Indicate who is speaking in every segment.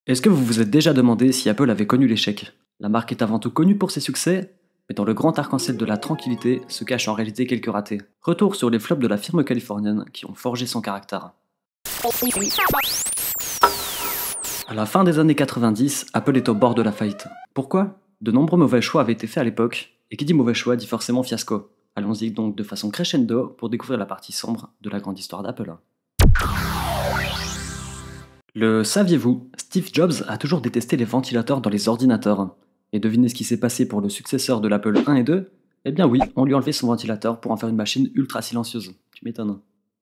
Speaker 1: Est-ce que vous vous êtes déjà demandé si Apple avait connu l'échec? La marque est avant tout connue pour ses succès, mais dans le grand arc-en-ciel de la tranquillité se cachent en réalité quelques ratés. Retour sur les flops de la firme californienne qui ont forgé son caractère. À la fin des années 90, Apple est au bord de la faillite. Pourquoi? De nombreux mauvais choix avaient été faits à l'époque, et qui dit mauvais choix dit forcément fiasco. Allons-y donc de façon crescendo pour découvrir la partie sombre de la grande histoire d'Apple. Le saviez-vous, Steve Jobs a toujours détesté les ventilateurs dans les ordinateurs. Et devinez ce qui s'est passé pour le successeur de l'Apple 1 et 2? Eh bien oui, on lui a enlevé son ventilateur pour en faire une machine ultra silencieuse. Tu m'étonnes.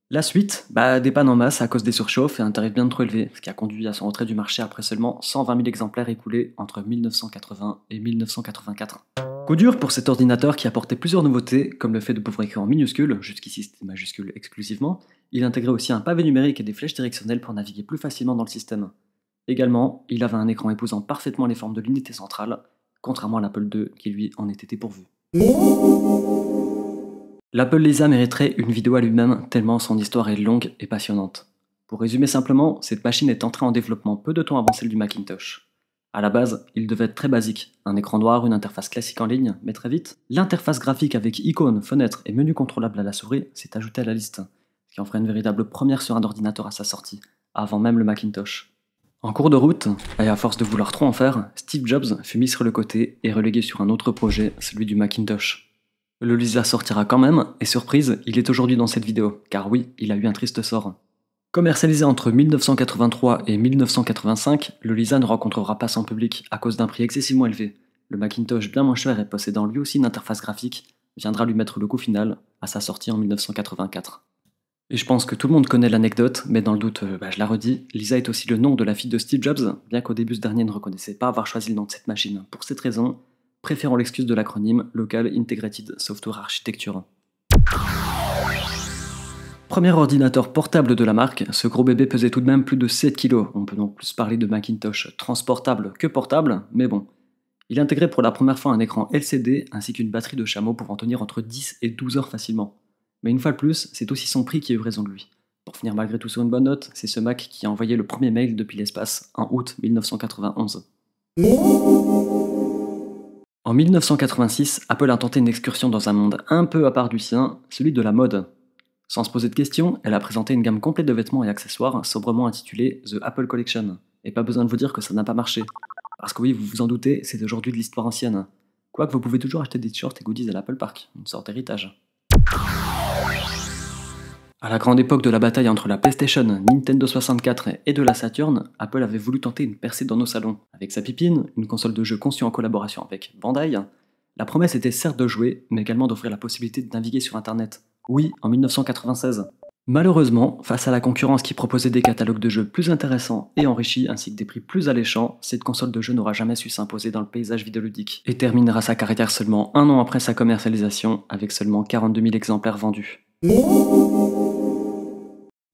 Speaker 1: La suite, des pannes en masse à cause des surchauffes et un tarif bien trop élevé, ce qui a conduit à son retrait du marché après seulement 120 000 exemplaires écoulés entre 1980 et 1984. Coup dur pour cet ordinateur qui apportait plusieurs nouveautés, comme le fait de pouvoir écrire en minuscule, jusqu'ici c'était majuscule exclusivement. Il intégrait aussi un pavé numérique et des flèches directionnelles pour naviguer plus facilement dans le système. Également, il avait un écran épousant parfaitement les formes de l'unité centrale, contrairement à l'Apple II qui lui en était dépourvu. L'Apple Lisa mériterait une vidéo à lui-même tellement son histoire est longue et passionnante. Pour résumer simplement, cette machine est entrée en développement peu de temps avant celle du Macintosh. À la base, il devait être très basique, un écran noir, une interface classique en ligne, mais très vite, l'interface graphique avec icônes, fenêtres et menus contrôlables à la souris s'est ajoutée à la liste, ce qui en ferait une véritable première sur un ordinateur à sa sortie, avant même le Macintosh. En cours de route, et à force de vouloir trop en faire, Steve Jobs fut mis sur le côté et relégué sur un autre projet, celui du Macintosh. Le Lisa sortira quand même, et surprise, il est aujourd'hui dans cette vidéo, car oui, il a eu un triste sort. Commercialisé entre 1983 et 1985, le Lisa ne rencontrera pas son public à cause d'un prix excessivement élevé. Le Macintosh, bien moins cher et possédant lui aussi une interface graphique, viendra lui mettre le coup final à sa sortie en 1984. Et je pense que tout le monde connaît l'anecdote, mais dans le doute, je la redis, Lisa est aussi le nom de la fille de Steve Jobs, bien qu'au début ce dernier ne reconnaissait pas avoir choisi le nom de cette machine. Pour cette raison, préférons l'excuse de l'acronyme Local Integrated Software Architecture. Premier ordinateur portable de la marque, ce gros bébé pesait tout de même plus de 7 kg. On peut donc plus parler de Macintosh transportable que portable, mais bon. Il intégrait pour la première fois un écran LCD ainsi qu'une batterie de chameau pouvant tenir entre 10 et 12 heures facilement. Mais une fois de plus, c'est aussi son prix qui a eu raison de lui. Pour finir malgré tout sur une bonne note, c'est ce Mac qui a envoyé le premier mail depuis l'espace en août 1991. En 1986, Apple a tenté une excursion dans un monde un peu à part du sien, celui de la mode. Sans se poser de questions, elle a présenté une gamme complète de vêtements et accessoires sobrement intitulée The Apple Collection. Et pas besoin de vous dire que ça n'a pas marché. Parce que oui, vous vous en doutez, c'est aujourd'hui de l'histoire ancienne. Quoique vous pouvez toujours acheter des t-shirts et goodies à l'Apple Park, une sorte d'héritage. À la grande époque de la bataille entre la PlayStation, Nintendo 64 et de la Saturn, Apple avait voulu tenter une percée dans nos salons. Avec sa Pipine, une console de jeu conçue en collaboration avec Bandai, la promesse était certes de jouer, mais également d'offrir la possibilité de naviguer sur Internet. Oui, en 1996. Malheureusement, face à la concurrence qui proposait des catalogues de jeux plus intéressants et enrichis ainsi que des prix plus alléchants, cette console de jeu n'aura jamais su s'imposer dans le paysage vidéoludique et terminera sa carrière seulement un an après sa commercialisation avec seulement 42 000 exemplaires vendus.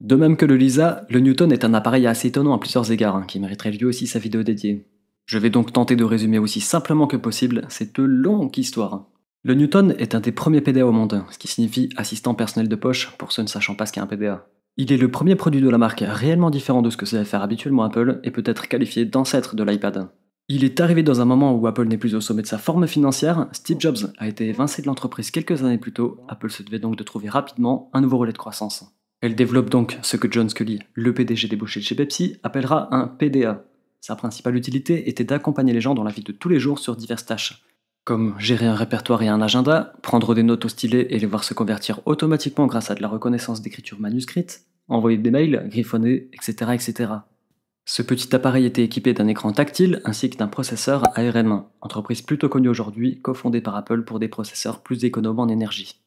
Speaker 1: De même que le Lisa, le Newton est un appareil assez étonnant à plusieurs égards, qui mériterait lui aussi sa vidéo dédiée. Je vais donc tenter de résumer aussi simplement que possible cette longue histoire. Le Newton est un des premiers PDA au monde, ce qui signifie assistant personnel de poche pour ceux ne sachant pas ce qu'est un PDA. Il est le premier produit de la marque réellement différent de ce que savait faire habituellement Apple et peut être qualifié d'ancêtre de l'iPad. Il est arrivé dans un moment où Apple n'est plus au sommet de sa forme financière, Steve Jobs a été évincé de l'entreprise quelques années plus tôt, Apple se devait donc de trouver rapidement un nouveau relais de croissance. Elle développe donc ce que John Sculley, le PDG débauché de chez Pepsi, appellera un PDA. Sa principale utilité était d'accompagner les gens dans la vie de tous les jours sur diverses tâches, comme gérer un répertoire et un agenda, prendre des notes au stylet et les voir se convertir automatiquement grâce à de la reconnaissance d'écriture manuscrite, envoyer des mails, griffonner, etc., etc. Ce petit appareil était équipé d'un écran tactile ainsi que d'un processeur ARM, entreprise plutôt connue aujourd'hui, cofondée par Apple pour des processeurs plus économes en énergie.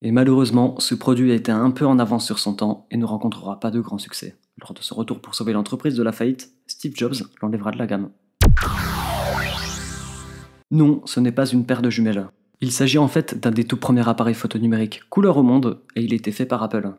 Speaker 1: Et malheureusement, ce produit a été un peu en avance sur son temps et ne rencontrera pas de grand succès. Lors de ce retour pour sauver l'entreprise de la faillite, Steve Jobs l'enlèvera de la gamme. Non, ce n'est pas une paire de jumelles. Il s'agit en fait d'un des tout premiers appareils photo numériques couleur au monde et il a été fait par Apple.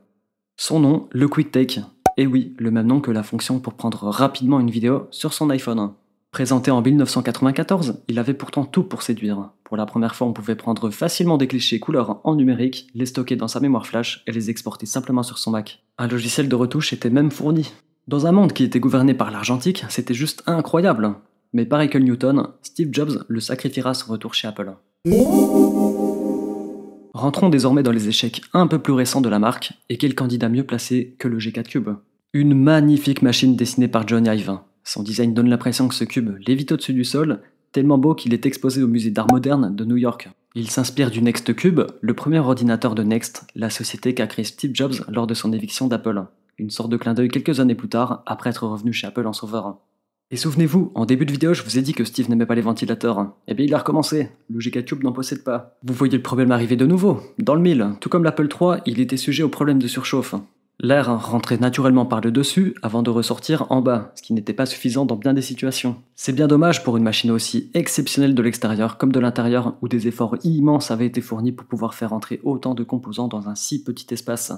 Speaker 1: Son nom, le QuickTake. Et oui, le même nom que la fonction pour prendre rapidement une vidéo sur son iPhone. Présenté en 1994, il avait pourtant tout pour séduire. Pour la première fois, on pouvait prendre facilement des clichés couleurs en numérique, les stocker dans sa mémoire flash et les exporter simplement sur son Mac. Un logiciel de retouche était même fourni. Dans un monde qui était gouverné par l'argentique, c'était juste incroyable. Mais pareil que Newton, Steve Jobs le sacrifiera à son retour chez Apple. Rentrons désormais dans les échecs un peu plus récents de la marque, et quel candidat mieux placé que le G4 Cube. Une magnifique machine dessinée par John Ive. Son design donne l'impression que ce cube lévite au-dessus du sol, tellement beau qu'il est exposé au musée d'art moderne de New York. Il s'inspire du Next Cube, le premier ordinateur de Next, la société qu'a créé Steve Jobs lors de son éviction d'Apple. Une sorte de clin d'œil quelques années plus tard, après être revenu chez Apple en sauveur. Et souvenez-vous, en début de vidéo, je vous ai dit que Steve n'aimait pas les ventilateurs. Eh bien, il a recommencé. Le G4 Cube n'en possède pas. Vous voyez le problème arriver de nouveau. Dans le mille, tout comme l'Apple III, il était sujet au problème de surchauffe. L'air rentrait naturellement par le dessus avant de ressortir en bas, ce qui n'était pas suffisant dans bien des situations. C'est bien dommage pour une machine aussi exceptionnelle de l'extérieur comme de l'intérieur, où des efforts immenses avaient été fournis pour pouvoir faire entrer autant de composants dans un si petit espace.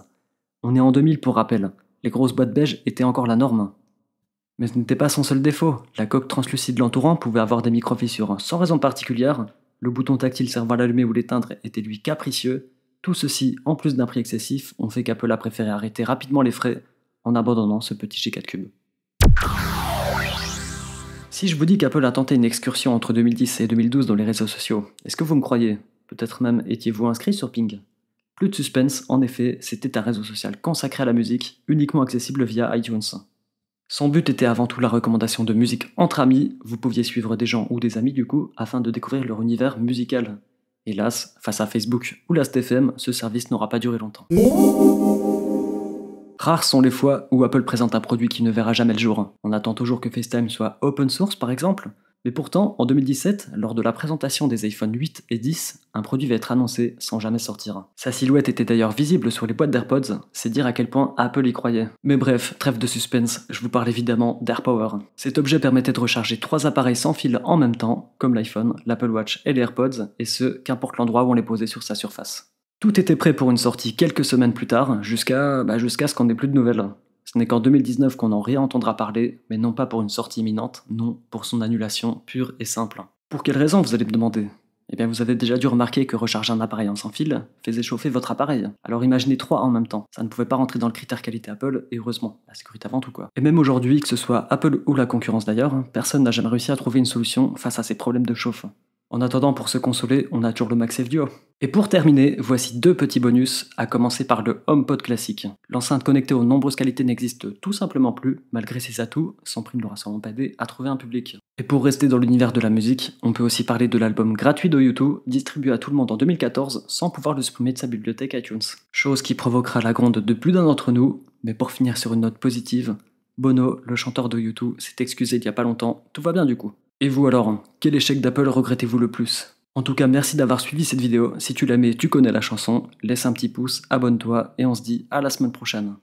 Speaker 1: On est en 2000 pour rappel. Les grosses boîtes beige étaient encore la norme. Mais ce n'était pas son seul défaut, la coque translucide l'entourant pouvait avoir des micro-fissures sans raison particulière, le bouton tactile servant à l'allumer ou l'éteindre était lui capricieux, tout ceci, en plus d'un prix excessif, ont fait qu'Apple a préféré arrêter rapidement les frais en abandonnant ce petit G4 Cube. Si je vous dis qu'Apple a tenté une excursion entre 2010 et 2012 dans les réseaux sociaux, est-ce que vous me croyez? Peut-être même étiez-vous inscrit sur Ping? Plus de suspense, en effet, c'était un réseau social consacré à la musique, uniquement accessible via iTunes. Son but était avant tout la recommandation de musique entre amis, vous pouviez suivre des gens ou des amis du coup, afin de découvrir leur univers musical. Hélas, face à Facebook ou Last.fm, ce service n'aura pas duré longtemps. Rares sont les fois où Apple présente un produit qui ne verra jamais le jour. On attend toujours que FaceTime soit open source par exemple, mais pourtant, en 2017, lors de la présentation des iPhone 8 et 10, un produit va être annoncé sans jamais sortir. Sa silhouette était d'ailleurs visible sur les boîtes d'AirPods, c'est dire à quel point Apple y croyait. Mais bref, trêve de suspense, je vous parle évidemment d'AirPower. Cet objet permettait de recharger 3 appareils sans fil en même temps, comme l'iPhone, l'Apple Watch et les AirPods, et ce, qu'importe l'endroit où on les posait sur sa surface. Tout était prêt pour une sortie quelques semaines plus tard, jusqu'à ce qu'on n'ait plus de nouvelles. Ce n'est qu'en 2019 qu'on en réentendra parler, mais non pas pour une sortie imminente, non, pour son annulation pure et simple. Pour quelle raison, vous allez me demander? Eh bien, vous avez déjà dû remarquer que recharger un appareil en sans fil faisait chauffer votre appareil. Alors imaginez 3 en même temps. Ça ne pouvait pas rentrer dans le critère qualité Apple, et heureusement, la sécurité avant tout quoi. Et même aujourd'hui, que ce soit Apple ou la concurrence d'ailleurs, personne n'a jamais réussi à trouver une solution face à ces problèmes de chauffe. En attendant, pour se consoler, on a toujours le MagSafe Duo. Et pour terminer, voici 2 petits bonus, à commencer par le HomePod classique. L'enceinte connectée aux nombreuses qualités n'existe tout simplement plus, malgré ses atouts, son prix ne l'aura sûrement pas aidé à trouver un public. Et pour rester dans l'univers de la musique, on peut aussi parler de l'album gratuit de U2, distribué à tout le monde en 2014, sans pouvoir le supprimer de sa bibliothèque iTunes. Chose qui provoquera la gronde de plus d'un d'entre nous, mais pour finir sur une note positive, Bono, le chanteur de U2, s'est excusé il y a pas longtemps, tout va bien du coup. Et vous alors, quel échec d'Apple regrettez-vous le plus? En tout cas, merci d'avoir suivi cette vidéo. Si tu l'as aimé, tu connais la chanson. Laisse un petit pouce, abonne-toi et on se dit à la semaine prochaine.